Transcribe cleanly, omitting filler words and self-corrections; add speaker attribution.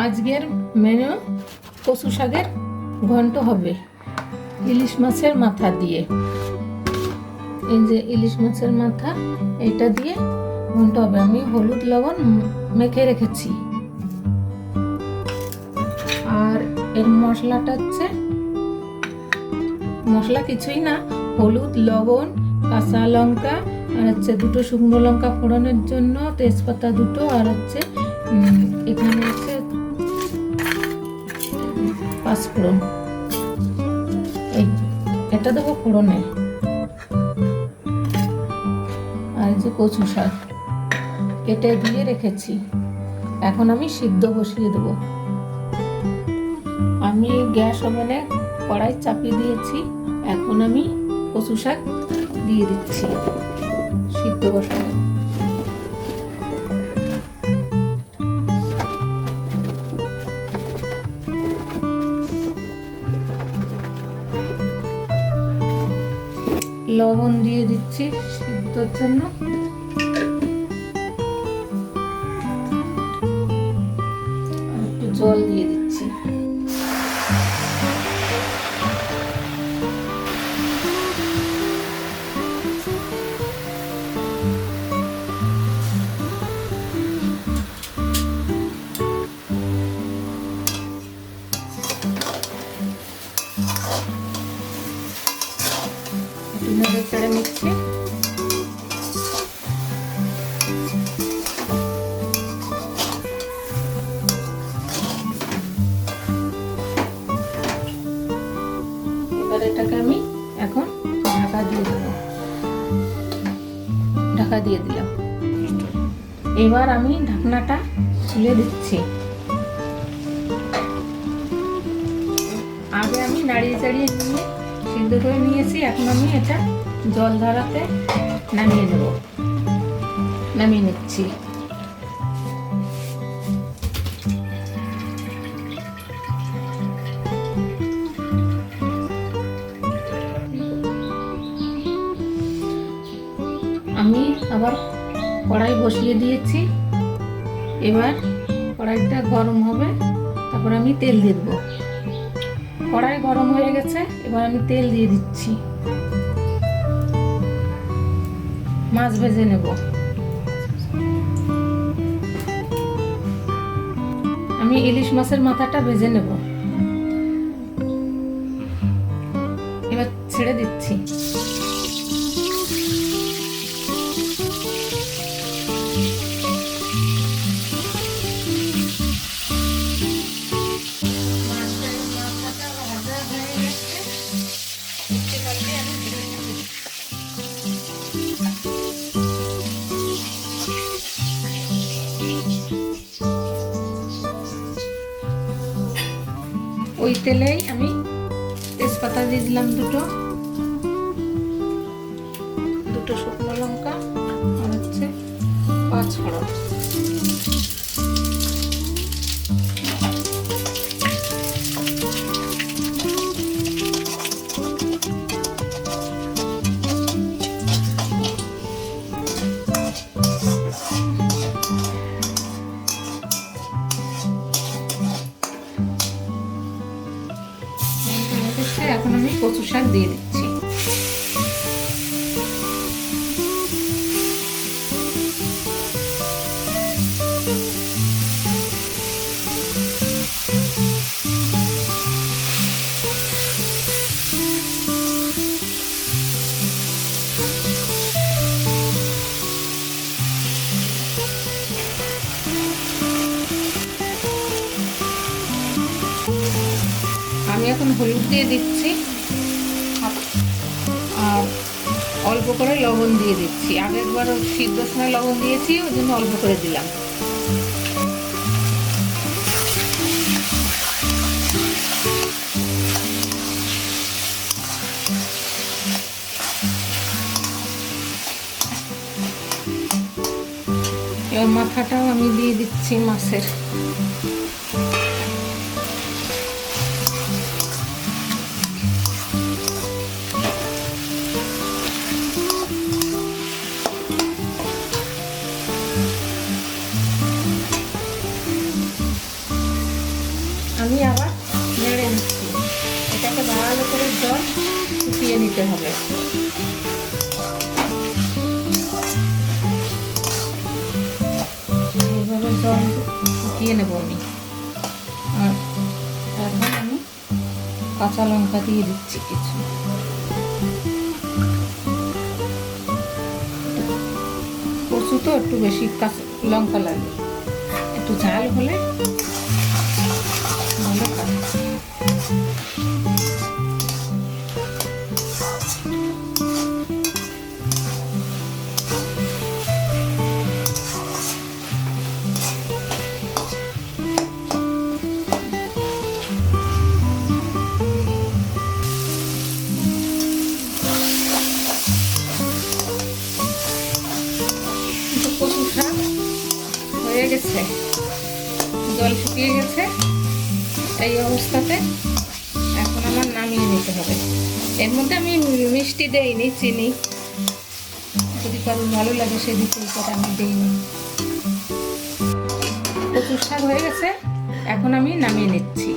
Speaker 1: আজকের মেনু কচু শাকের ঘন্ট হবে ইলিশ মাছের মাথা দিয়ে। এই যে ইলিশ মাছের মাথা, এটা দিয়ে ঘন্ট হবে। আমি হলুদ লবণ মেখে রেখেছি। আর এর মশলাটা হচ্ছে, মশলা কিছুই না, হলুদ লবণ কাঁচা লঙ্কা আর হচ্ছে দুটো শুকনো লঙ্কা ফোড়নের জন্য, তেজপাতা দুটো, আর হচ্ছে এখানে হচ্ছে পাঁচফোড়ন। এটা দেবো ফোড়নে। আর যে কচু শাক কেটে দিয়ে রেখেছি, এখন আমি সিদ্ধ বসিয়ে দেবো। আমি গ্যাস ওভেনে কড়াই চাপিয়ে দিয়েছি। এখন আমি কচু শাক দিয়ে দিচ্ছি সিদ্ধ বসানো। লবণ দিয়ে দিচ্ছি সিদ্ধর জন্য। একটু জল দিয়ে দিচ্ছি। নেড়ে চেড়ে নিচ্ছি। এবার এটাকে আমি এখন ঢাকা দিয়ে দেবো। ঢাকা দিয়ে দিলাম। এবার আমি ঢাকনাটা খুলে দিচ্ছি। আগে আমি নাড়িয়ে চাড়িয়ে নিয়ে সিদ্ধ করে নিয়েছি। এখন আমি এটা জল ঝরাতে নামিয়ে দেব। নামিয়ে নিচ্ছি। আমি আবার কড়াই বসিয়ে দিয়েছি। এবার কড়াইটা গরম হবে, তারপর আমি তেল দিয়ে দেবো। কড়াই গরম হয়ে গেছে, এবার আমি তেল দিয়ে দিচ্ছি। মাছ ভেজে নেব। আমি ইলিশ মাছের মাথাটা ভেজে নেব। এবার ছেড়ে দিচ্ছি। ওই তেলেই আমি তেজপাতা দিয়ে দিলাম দুটো শুকনো লঙ্কা আর হচ্ছে পাঁচফোড়ন। এখন আমি কচু শাক দিয়ে দিচ্ছি। আমি এখন হলুদ দিয়ে দিচ্ছি আর অল্প করে লবণ দিয়ে দিচ্ছি। আগেরবার সিদ্ধ সময় লবণ দিয়েছি, ওই জন্য অল্প করে দিলাম। এবার মাথাটাও আমি দিয়ে দিচ্ছি মাছের। দিয়ে নেব আমি। আর এখন আমি কাঁচা লঙ্কা দিয়ে দিচ্ছি কিছু। কচু তো একটু বেশি কাঁচা লঙ্কা লাগে, একটু ঝাল হলে ভালো খায়। কচু শাক হয়ে গেছে, জল শুকিয়ে গেছে। এই অবস্থাতে এখন আমার নামিয়ে নিতে হবে। এর মধ্যে আমি মিষ্টি দেইনি, চিনি, যদি কারোর ভালো লাগে সেদিকে করে আমি দিইনি। কচুর শাক হয়ে গেছে, এখন আমি নামিয়ে নিচ্ছি।